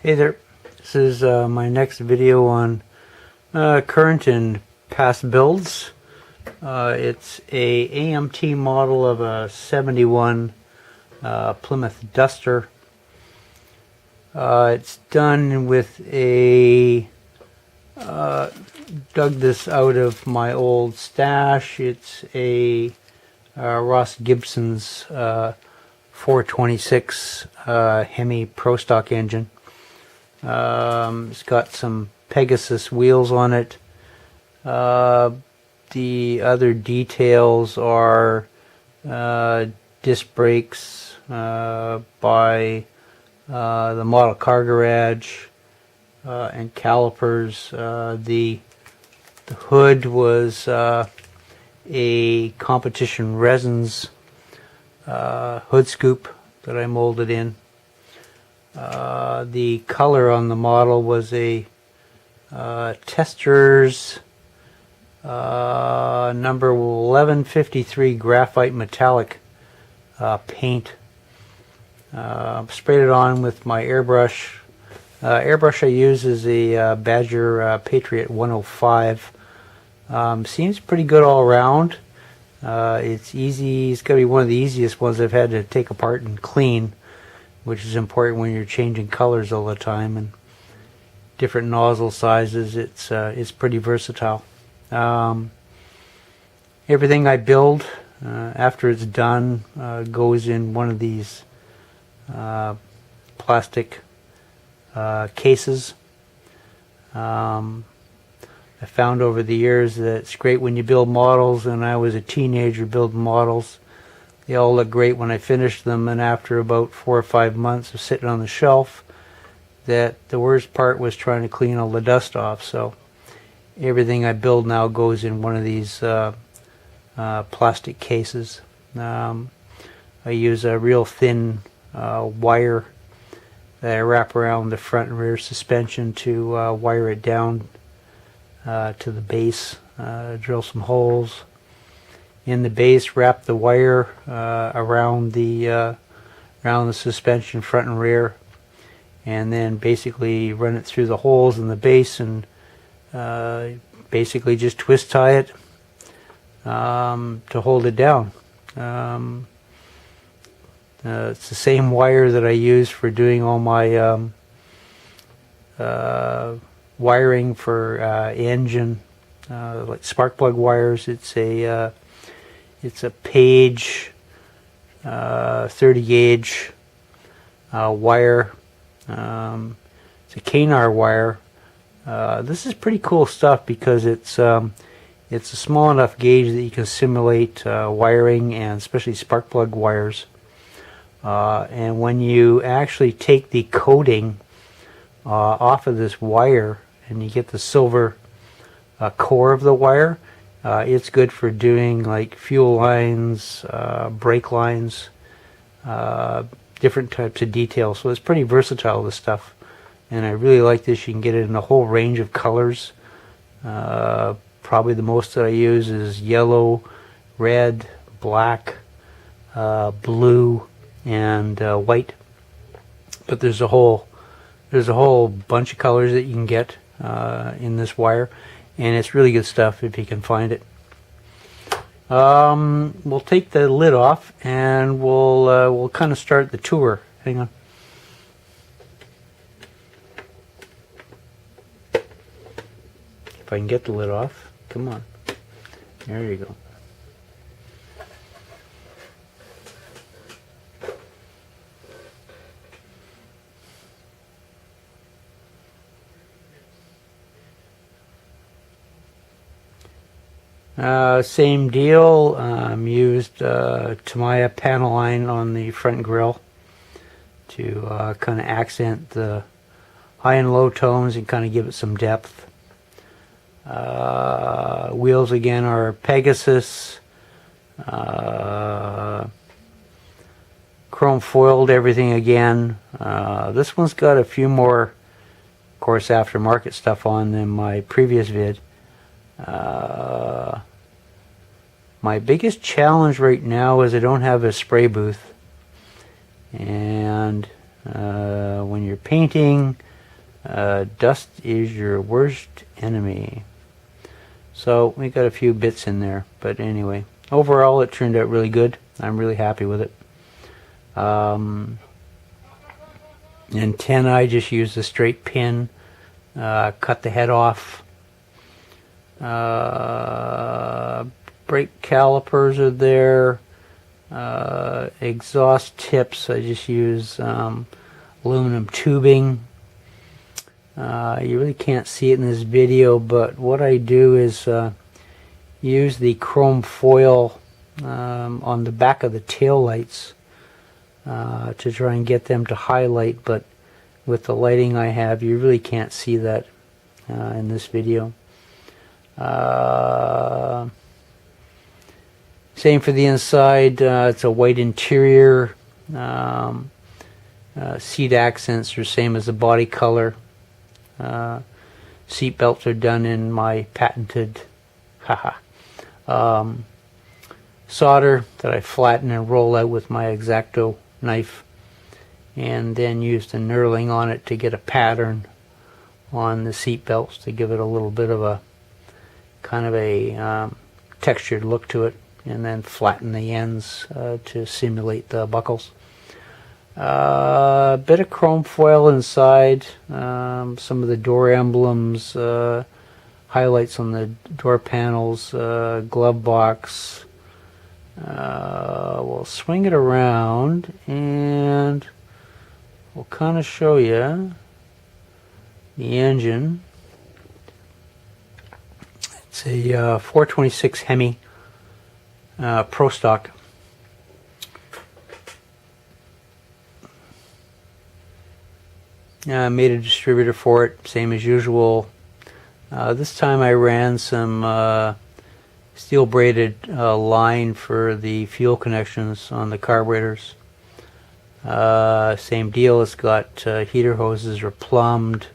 Hey there, this is my next video on current and past builds. It's a AMT model of a 71 Plymouth Duster. It's done with a dug this out of my old stash. It's a Ross Gibson's 426 Hemi Pro Stock engine. It's got some Pegasus wheels on it. The other details are disc brakes by the Model Car Garage and calipers. The hood was a Competition Resins hood scoop that I molded in. The color on the model was a Testors number 1153 graphite metallic paint. Sprayed it on with my airbrush. Airbrush I use is a Badger Patriot 105. Seems pretty good all around. It's easy. It's got to be one of the easiest ones I've had to take apart and clean, which is important when you're changing colors all the time and different nozzle sizes. It's pretty versatile. Everything I build after it's done goes in one of these plastic cases. I found over the years that it's great when you build models, and I was a teenager building models. They all look great when I finished them, and after about 4 or 5 months of sitting on the shelf, that the worst part was trying to clean all the dust off. So everything I build now goes in one of these plastic cases. I use a real thin wire that I wrap around the front and rear suspension to wire it down to the base. Drill some holes in the base, wrap the wire around the suspension front and rear, and then basically run it through the holes in the base and basically just twist tie it to hold it down. It's the same wire that I use for doing all my wiring for engine, like spark plug wires. It's a Page 30 gauge wire. It's a Canar wire. This is pretty cool stuff because it's a small enough gauge that you can simulate wiring, and especially spark plug wires. And when you actually take the coating off of this wire and you get the silver core of the wire, it's good for doing like fuel lines, brake lines, different types of details. So it's pretty versatile, this stuff, and I really like this. You can get it in a whole range of colors. Probably the most that I use is yellow, red, black, blue, and white. But there's a whole bunch of colors that you can get in this wire, and it's really good stuff if you can find it. We'll take the lid off and we'll kind of start the tour. Hang on. If I can get the lid off. Come on. There you go. Same deal. Used Tamiya Panaline on the front grille to kind of accent the high and low tones and kind of give it some depth. Wheels again are Pegasus. Chrome foiled everything again. This one's got a few more, of course, aftermarket stuff on than my previous vid. My biggest challenge right now is I don't have a spray booth, and when you're painting, Dust is your worst enemy. So we got a few bits in there, but anyway, overall it turned out really good. I'm really happy with it. Antenna, I just used a straight pin, cut the head off. Brake calipers are there. Exhaust tips, I just use aluminum tubing. You really can't see it in this video, but what I do is use the chrome foil on the back of the tail lights to try and get them to highlight, but with the lighting I have, you really can't see that in this video. Same for the inside. It's a white interior. Seat accents are same as the body color. Seat belts are done in my patented solder that I flatten and roll out with my X-Acto knife, and then use the knurling on it to get a pattern on the seat belts to give it a little bit of a kind of a textured look to it, and then flatten the ends to simulate the buckles. A bit of chrome foil inside, some of the door emblems, highlights on the door panels, glove box. We'll swing it around and we'll kind of show you the engine. It's a 426 Hemi Pro Stock. I made a distributor for it, same as usual. This time I ran some steel braided line for the fuel connections on the carburetors. Same deal, it's got heater hoses are plumbed,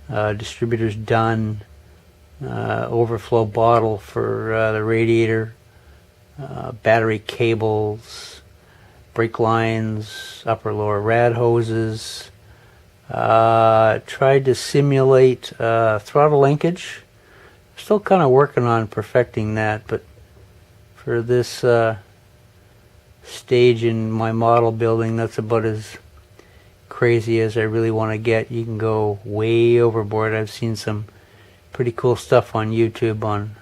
distributors done, overflow bottle for the radiator, battery cables, brake lines, upper lower rad hoses. Tried to simulate throttle linkage. Still kind of working on perfecting that, but for this stage in my model building, that's about as crazy as I really want to get. You can go way overboard. I've seen some pretty cool stuff on YouTube on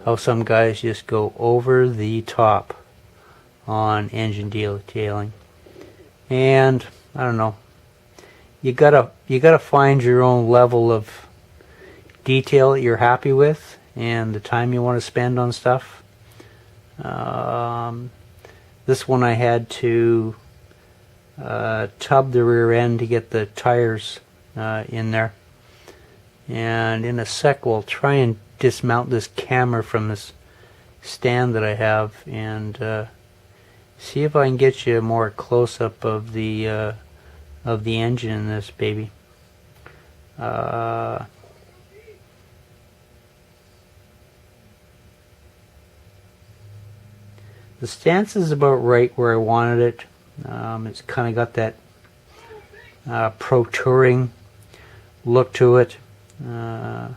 how some guys just go over the top on engine detailing. And I don't know, you gotta find your own level of detail that you're happy with and the time you want to spend on stuff. This one I had to tub the rear end to get the tires in there, and in a sec we'll try and dismount this camera from this stand that I have and see if I can get you a more close-up of the engine in this baby. The stance is about right where I wanted it. It's kind of got that pro touring look to it. I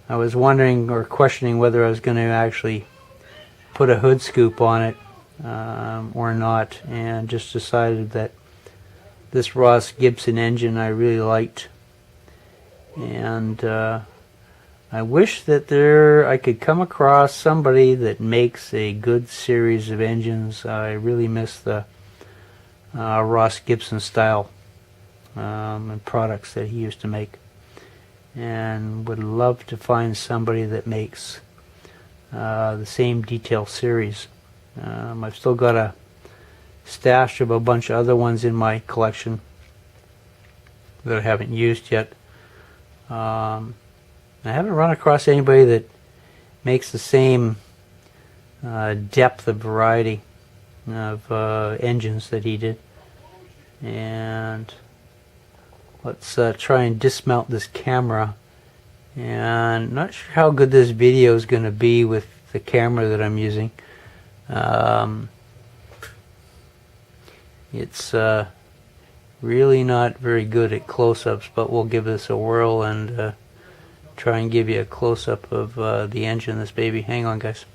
was wondering or questioning whether I was going to actually put a hood scoop on it or not, and just decided that this Ross Gibson engine I really liked, and I wish that I could come across somebody that makes a good series of engines. I really miss the Ross Gibson style and products that he used to make, and would love to find somebody that makes the same detail series. I've still got a stash of a bunch of other ones in my collection that I haven't used yet. I haven't run across anybody that makes the same depth of variety of engines that he did. And let's try and dismount this camera. And not sure how good this video is going to be with the camera that I'm using. It's Really not very good at close-ups, but we'll give this a whirl and try and give you a close-up of the engine of this baby. Hang on, guys.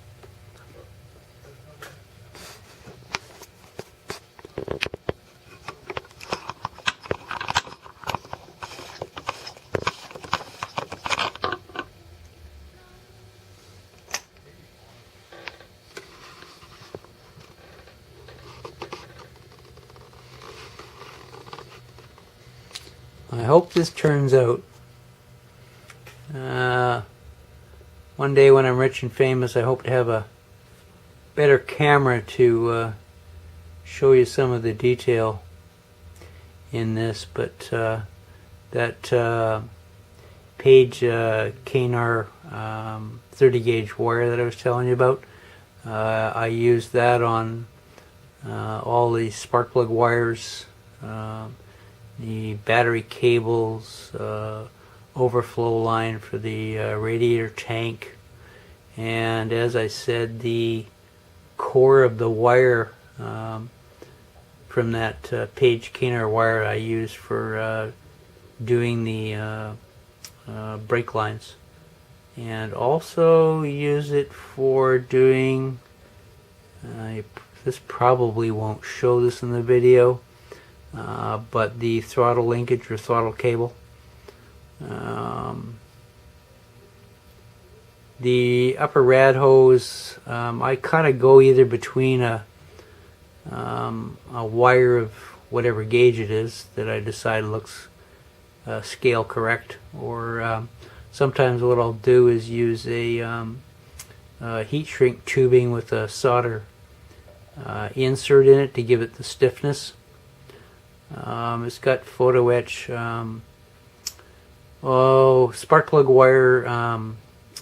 I hope this turns out. One day when I'm rich and famous, I hope to have a better camera to show you some of the detail in this, but that Page K&R 30 gauge wire that I was telling you about, I used that on all the spark plug wires, the battery cables, overflow line for the radiator tank, and as I said, the core of the wire from that Page K&R wire I use for doing the brake lines, and also use it for doing, this probably won't show this in the video, but the throttle linkage or throttle cable. The upper rad hose, I kind of go either between a wire of whatever gauge it is that I decide looks scale correct, or sometimes what I'll do is use a heat shrink tubing with a solder insert in it to give it the stiffness. It's got photo etch spark plug wire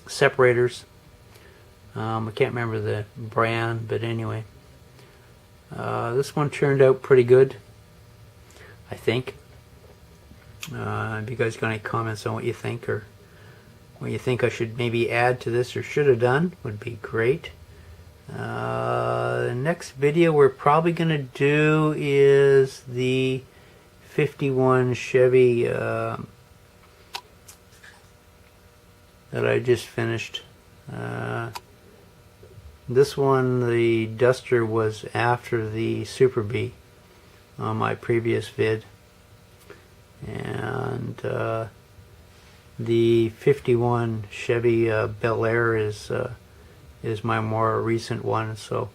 separators. I can't remember the brand, but anyway, this one turned out pretty good, I think. If you guys got any comments on what you think, or what you think I should maybe add to this or should have done, would be great. The next video we're probably going to do is the 51 Chevy that I just finished. This one, the Duster, was after the Super Bee on my previous vid, and the 51 Chevy Bel Air is my more recent one, so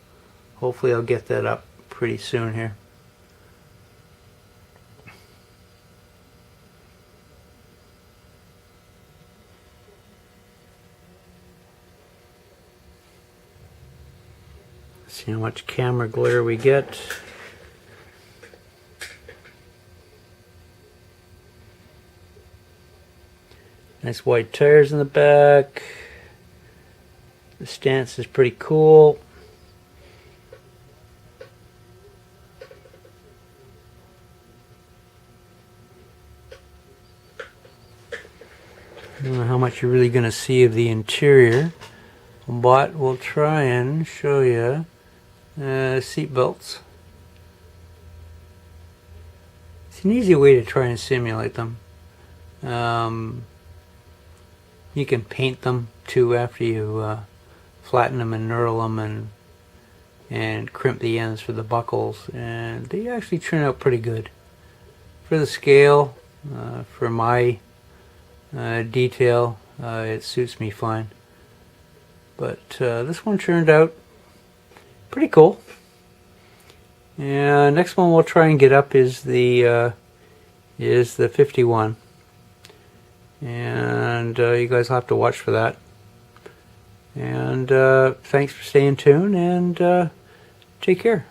hopefully I'll get that up pretty soon here. See how much camera glare we get. Nice white tires in the back. The stance is pretty cool. I don't know how much you're really going to see of the interior, but we'll try and show you seat belts. It's an easy way to try and simulate them. You can paint them too after you flatten them and knurl them and crimp the ends for the buckles, and they actually turn out pretty good for the scale. For my detail, it suits me fine. But this one turned out pretty cool. And next one we'll try and get up is the 51, and you guys will have to watch for that. And thanks for staying tuned, and take care.